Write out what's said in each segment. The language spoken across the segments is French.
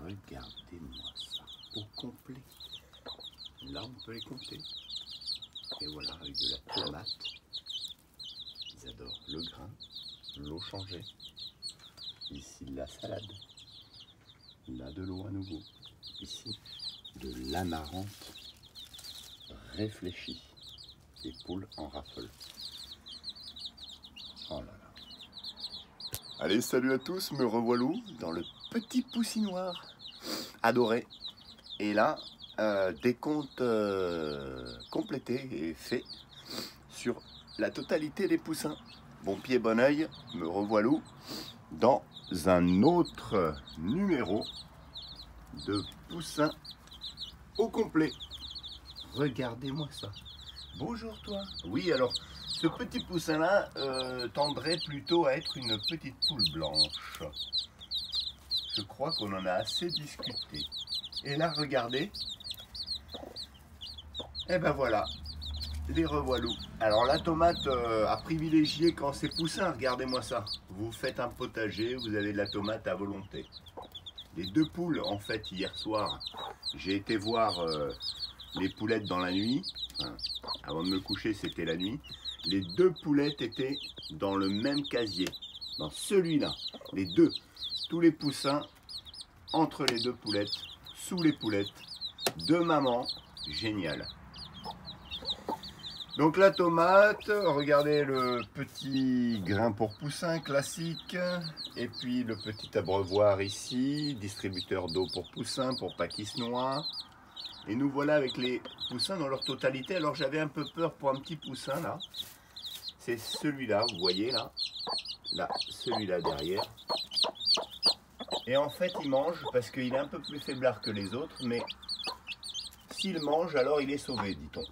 regardez-moi ça, au complet. Là, on peut les compter. Et voilà, avec de la tomate. Ils adorent le grain, l'eau changée. Ici, la salade. Là, de l'eau à nouveau. Ici, de l'amarante réfléchie. Des poules en raffole. Oh là là. Allez, salut à tous, me revoilà dans le petit poussinoir adoré. Et là, décompte complété et fait sur la totalité des poussins. Bon pied, bon oeil, me revoilà dans un autre numéro de poussins au complet. Regardez-moi ça. Bonjour toi. Oui, alors, ce petit poussin-là tendrait plutôt à être une petite poule blanche. Je crois qu'on en a assez discuté. Et là, regardez. Et ben voilà, les revoilà. Alors la tomate à privilégier quand c'est poussin, regardez-moi ça. Vous faites un potager, vous avez de la tomate à volonté. Les deux poules, en fait, hier soir, j'ai été voir les poulettes dans la nuit. Enfin, avant de me coucher, c'était la nuit. Les deux poulettes étaient dans le même casier, dans celui-là. Les deux, tous les poussins entre les deux poulettes, sous les poulettes, deux mamans, génial. Donc la tomate, regardez le petit grain pour poussin classique, et puis le petit abreuvoir ici, distributeur d'eau pour poussins pour pas qu'ils se noient. Et nous voilà avec les poussins dans leur totalité. Alors j'avais un peu peur pour un petit poussin là. C'est celui-là, vous voyez là. Là, celui-là derrière. Et en fait il mange parce qu'il est un peu plus faiblard que les autres, mais s'il mange alors il est sauvé, dit-on.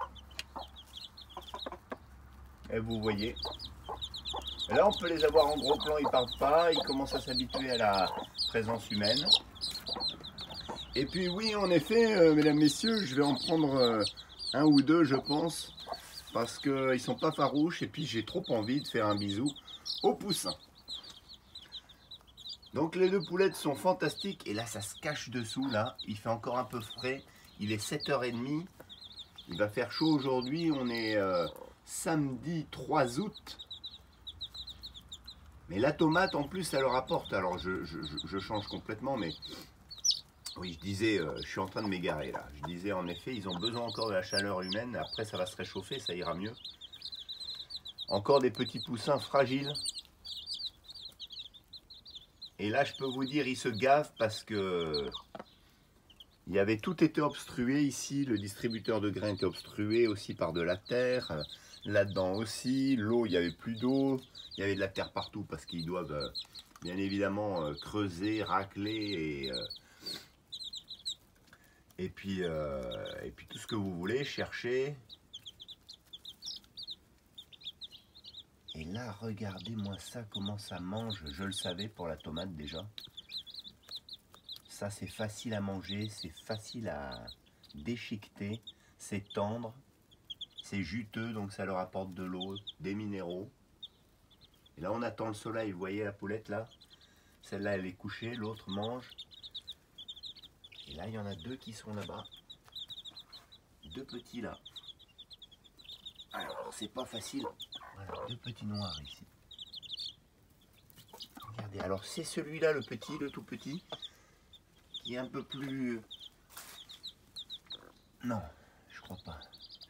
Et vous voyez. Et là on peut les avoir en gros plan, ils partent pas, ils commencent à s'habituer à la présence humaine. Et puis oui, en effet, mesdames, messieurs, je vais en prendre un ou deux, je pense, parce qu'ils ne sont pas farouches, et puis j'ai trop envie de faire un bisou aux poussins. Donc les deux poulettes sont fantastiques, et là ça se cache dessous, là, il fait encore un peu frais, il est 7h30, il va faire chaud aujourd'hui, on est samedi 3 août. Mais la tomate en plus ça leur apporte, alors je change complètement, mais... Oui, je disais, je suis en train de m'égarer là. Je disais en effet, ils ont besoin encore de la chaleur humaine. Après, ça va se réchauffer, ça ira mieux. Encore des petits poussins fragiles. Et là, je peux vous dire, ils se gavent parce que il y avait tout été obstrué ici. Le distributeur de grains était obstrué aussi par de la terre. Là-dedans aussi, l'eau, il n'y avait plus d'eau. Il y avait de la terre partout parce qu'ils doivent bien évidemment creuser, racler et puis tout ce que vous voulez, chercher. Et là, regardez-moi ça, comment ça mange. Je le savais pour la tomate déjà. Ça, c'est facile à manger, c'est facile à déchiqueter, c'est tendre, c'est juteux, donc ça leur apporte de l'eau, des minéraux. Et là, on attend le soleil. Vous voyez la poulette là? Celle-là, elle est couchée, l'autre mange. Et là, il y en a deux qui sont là-bas. Deux petits là. Alors, c'est pas facile. Voilà, deux petits noirs ici. Regardez, alors c'est celui-là, le petit, le tout petit, qui est un peu plus... Non, je crois pas.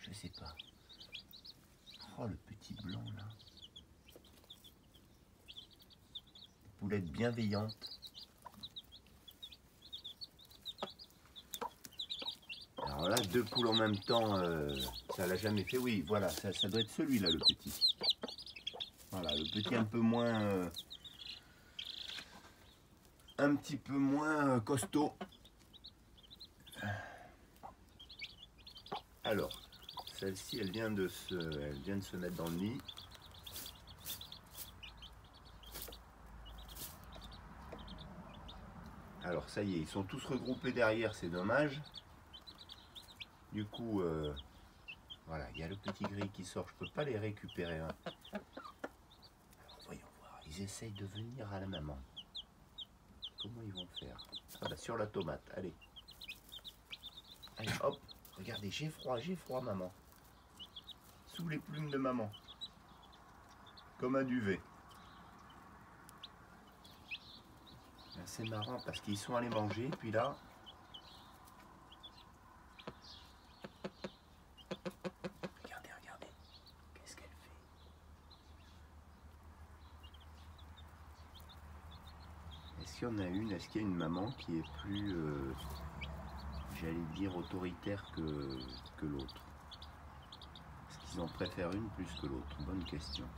Je sais pas. Oh, le petit blanc là. Poulette bienveillante. Alors là, deux poules en même temps, ça l'a jamais fait. Oui, voilà, ça doit être celui-là, le petit. Voilà, le petit un petit peu moins costaud. Alors, celle-ci, elle vient de se mettre dans le nid. Alors ça y est, ils sont tous regroupés derrière, c'est dommage. Du coup, voilà, il y a le petit gris qui sort, je ne peux pas les récupérer. Hein. Alors, voyons voir, ils essayent de venir à la maman. Comment ils vont faire? Ah bah sur la tomate, allez. Allez, hop, regardez, j'ai froid, maman. Sous les plumes de maman. Comme un duvet. C'est marrant parce qu'ils sont allés manger, puis là... Regardez, regardez. Qu'est-ce qu'elle fait? Est-ce qu'il y en a une, est-ce qu'il y a une maman qui est plus, j'allais dire, autoritaire que l'autre? Est-ce qu'ils en préfèrent une plus que l'autre? Bonne question.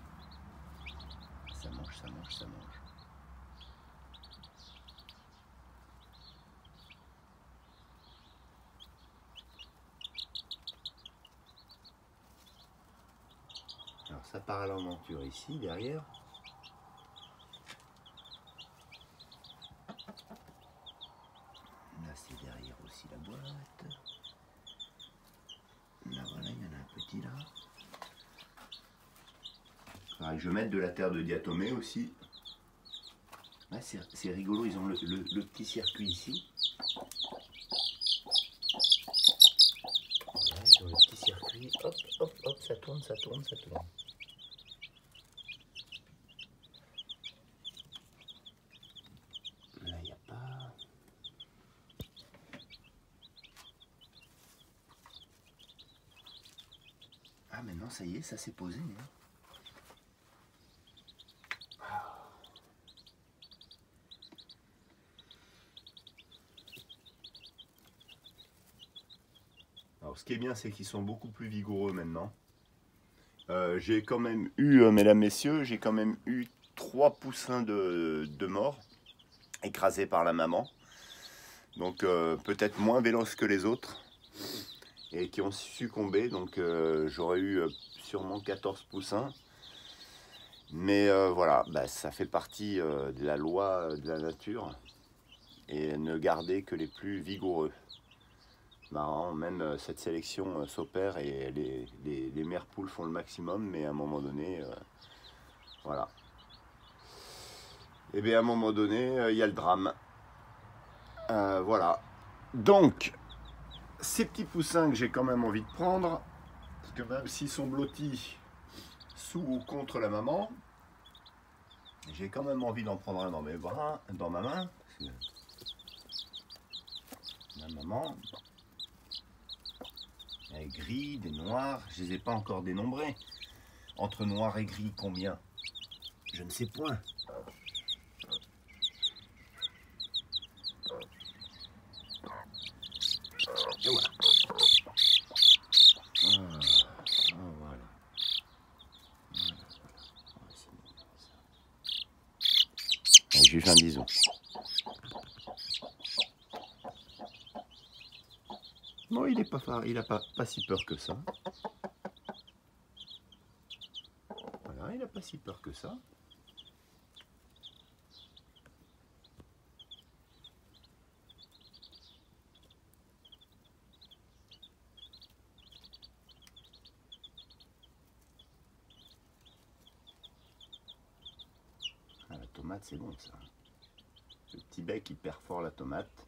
Ça mange, ça mange, ça mange. Alors ça part à l'aventure ici, derrière. Là c'est derrière aussi la boîte. Là voilà, il y en a un petit là. Pareil, je vais mettre de la terre de diatomée aussi. Là c'est rigolo, ils ont le petit circuit ici. Voilà, ils ont le petit circuit. Hop, hop, hop, ça tourne, ça tourne, ça tourne. Là, il n'y a pas... Ah, maintenant, ça y est, ça s'est posé. Hein. Alors, ce qui est bien, c'est qu'ils sont beaucoup plus vigoureux maintenant. J'ai quand même eu, mesdames, messieurs, j'ai quand même eu 3 poussins de mort écrasés par la maman. Donc, peut-être moins véloces que les autres. Et qui ont succombé. Donc, j'aurais eu sûrement 14 poussins. Mais voilà, bah, ça fait partie de la loi de la nature. Et ne garder que les plus vigoureux. Marrant, même cette sélection s'opère et les mères poules font le maximum, mais à un moment donné, voilà. Et bien à un moment donné, il y a le drame. Voilà. Donc, ces petits poussins que j'ai quand même envie de prendre, parce que même s'ils sont blottis sous ou contre la maman, j'ai quand même envie d'en prendre un dans mes bras, dans ma main. Parce que ma maman... Des gris, des noirs, je ne les ai pas encore dénombrés. Entre noir et gris, combien? Je ne sais point. Et voilà. Voilà. Allez, je lui fais un bisou. Non, il est pas fort, il n'a pas si peur que ça. Voilà, il n'a pas si peur que ça. Ah, la tomate, c'est bon ça. Le petit bec, il perfore la tomate.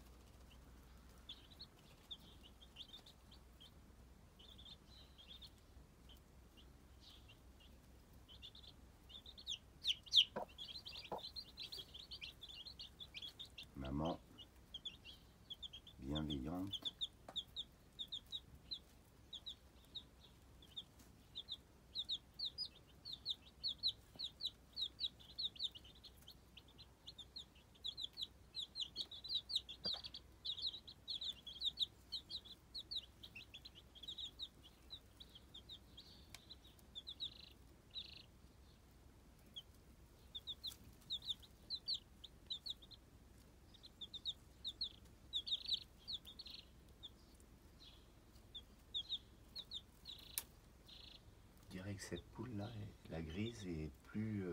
Maman, bienveillante. Je dirais que cette poule-là, la grise, est plus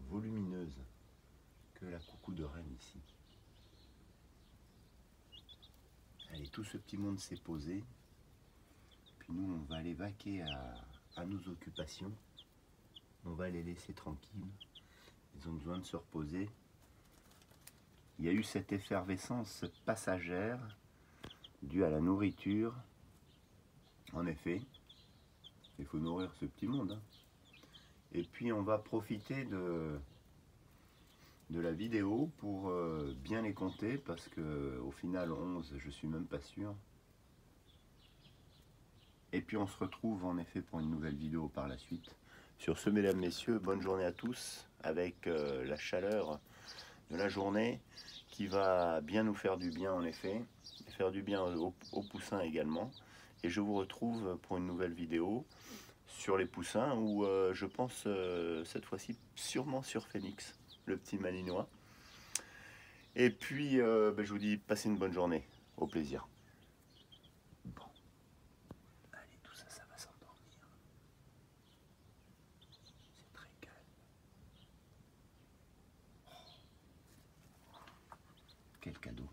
volumineuse que la coucou de reine ici. Allez, tout ce petit monde s'est posé. Puis nous, on va aller vaquer à nos occupations. On va les laisser tranquilles. Ils ont besoin de se reposer. il y a eu cette effervescence passagère due à la nourriture. En effet, il faut nourrir ce petit monde, hein. Et puis on va profiter de la vidéo pour bien les compter, parce que au final 11, je suis même pas sûr. Et puis on se retrouve en effet pour une nouvelle vidéo par la suite. Sur ce, mesdames, messieurs, bonne journée à tous, avec la chaleur de la journée qui va bien nous faire du bien en effet, et faire du bien aux poussins également. Et je vous retrouve pour une nouvelle vidéo sur les poussins, ou je pense cette fois-ci sûrement sur Phoenix, le petit malinois. Et puis je vous dis, passez une bonne journée, au plaisir. Bon, allez, tout ça, ça va s'endormir. C'est très calme. Quel cadeau.